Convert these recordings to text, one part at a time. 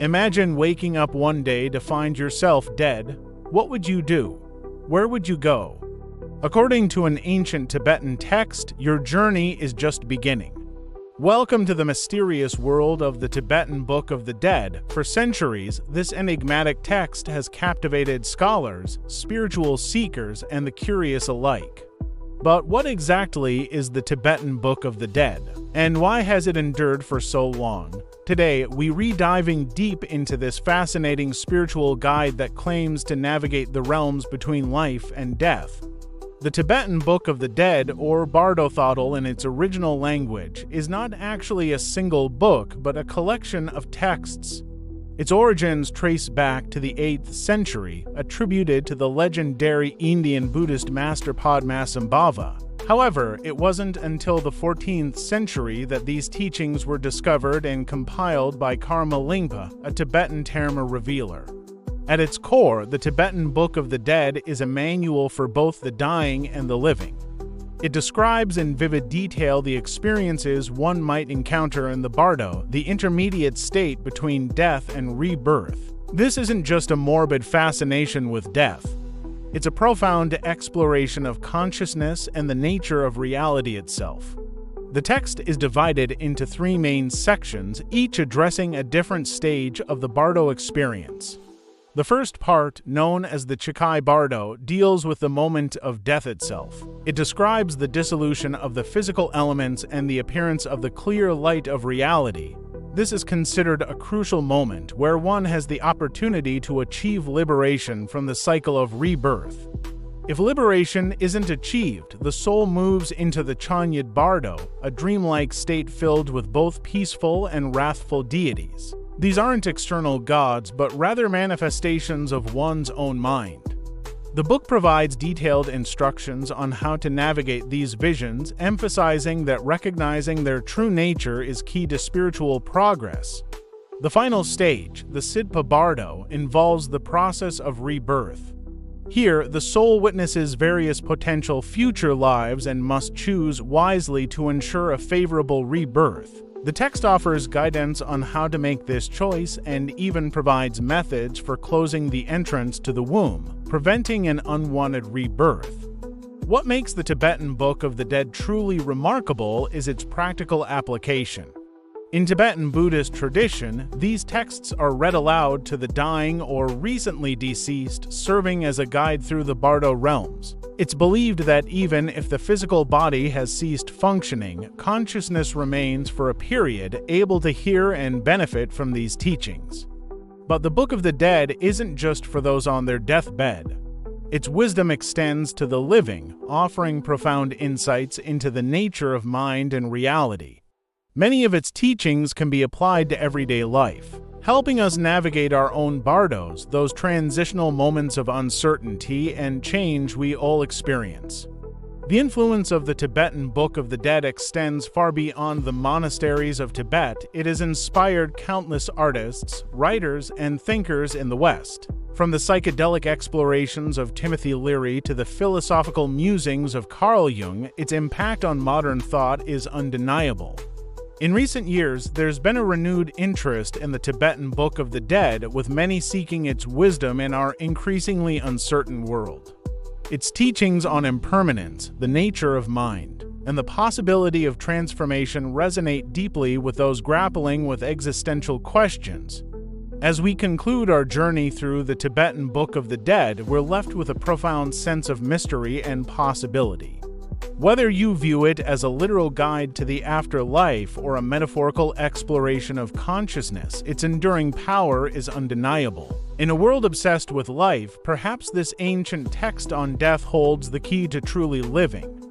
Imagine waking up one day to find yourself dead. What would you do? Where would you go? According to an ancient Tibetan text, your journey is just beginning. Welcome to the mysterious world of the Tibetan Book of the Dead. For centuries, this enigmatic text has captivated scholars, spiritual seekers, and the curious alike. But what exactly is the Tibetan Book of the Dead, and why has it endured for so long? Today, we diving deep into this fascinating spiritual guide that claims to navigate the realms between life and death. The Tibetan Book of the Dead, or Bardothodal in its original language, is not actually a single book but a collection of texts. Its origins trace back to the 8th century, attributed to the legendary Indian Buddhist master Padmasambhava. However, it wasn't until the 14th century that these teachings were discovered and compiled by Karma Lingpa, a Tibetan Dharma revealer. At its core, the Tibetan Book of the Dead is a manual for both the dying and the living. It describes in vivid detail the experiences one might encounter in the bardo, the intermediate state between death and rebirth. This isn't just a morbid fascination with death. It's a profound exploration of consciousness and the nature of reality itself. The text is divided into 3 main sections, each addressing a different stage of the bardo experience. The first part, known as the Chikai Bardo, deals with the moment of death itself. It describes the dissolution of the physical elements and the appearance of the clear light of reality. This is considered a crucial moment where one has the opportunity to achieve liberation from the cycle of rebirth. If liberation isn't achieved, the soul moves into the Chanyad Bardo, a dreamlike state filled with both peaceful and wrathful deities. These aren't external gods, but rather manifestations of one's own mind. The book provides detailed instructions on how to navigate these visions, emphasizing that recognizing their true nature is key to spiritual progress. The final stage, the Sidpa Bardo, involves the process of rebirth. Here, the soul witnesses various potential future lives and must choose wisely to ensure a favorable rebirth. The text offers guidance on how to make this choice and even provides methods for closing the entrance to the womb, preventing an unwanted rebirth. What makes the Tibetan Book of the Dead truly remarkable is its practical application. In Tibetan Buddhist tradition, these texts are read aloud to the dying or recently deceased, serving as a guide through the bardo realms. It's believed that even if the physical body has ceased functioning, consciousness remains for a period, able to hear and benefit from these teachings. But the Book of the Dead isn't just for those on their deathbed. Its wisdom extends to the living, offering profound insights into the nature of mind and reality. Many of its teachings can be applied to everyday life, helping us navigate our own bardos, those transitional moments of uncertainty and change we all experience. The influence of the Tibetan Book of the Dead extends far beyond the monasteries of Tibet. It has inspired countless artists, writers, and thinkers in the West. From the psychedelic explorations of Timothy Leary to the philosophical musings of Carl Jung, its impact on modern thought is undeniable. In recent years, there's been a renewed interest in the Tibetan Book of the Dead, with many seeking its wisdom in our increasingly uncertain world. Its teachings on impermanence, the nature of mind, and the possibility of transformation resonate deeply with those grappling with existential questions. As we conclude our journey through the Tibetan Book of the Dead, we're left with a profound sense of mystery and possibility. Whether you view it as a literal guide to the afterlife or a metaphorical exploration of consciousness, its enduring power is undeniable. In a world obsessed with life, perhaps this ancient text on death holds the key to truly living.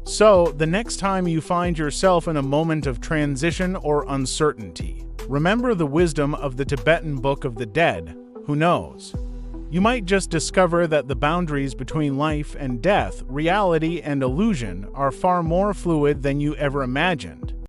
So, the next time you find yourself in a moment of transition or uncertainty, remember the wisdom of the Tibetan Book of the Dead. Who knows? You might just discover that the boundaries between life and death, reality and illusion, are far more fluid than you ever imagined.